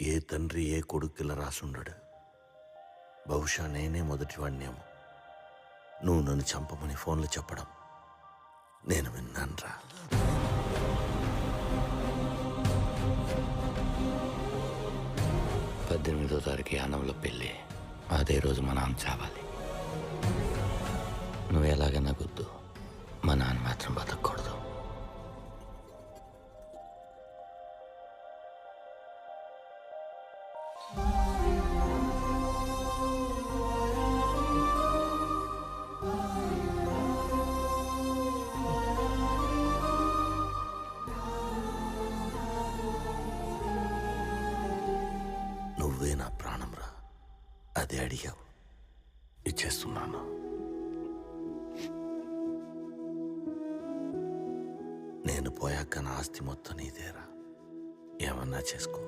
ఏ తండ్రి ఏ కొడుకులా రాసుండడు. బహుశా నేనే మొదటివాడినేమో. నువ్వు నన్ను చంపమని ఫోన్లో చెప్పడం నేను విన్నానురా. పద్దెనిమిదో తారీఖు యానంలో పెళ్ళి. అదే రోజు మా నాన్న చావాలి. నువ్వు ఎలాగైనా గుద్దు, మా నాన్న మాత్రం బతకూడదు. నువ్వే నా ప్రాణంరా. అదే అడిగావు, ఇచ్చేస్తున్నాను. నేను పోయాక నా ఆస్తి మొత్తం నీదేరా. ఏమన్నా చేసుకో.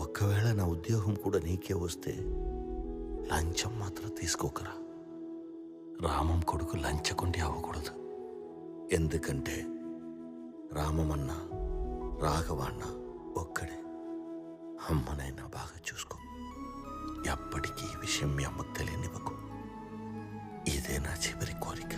ఒకవేళ నా ఉద్యోగం కూడా నీకే వస్తే లంచం మాత్రం తీసుకోకరా. రామం కొడుకు లంచకుండి అవ్వకూడదు. ఎందుకంటే రామమన్నా రాఘవన్న ఒక్కడే. అమ్మనైనా బాగా చూసుకో. ఎప్పటికీ ఈ విషయం మీ అమ్మకు తెలియనివ్వకు. ఇదే నా చివరి కోరిక.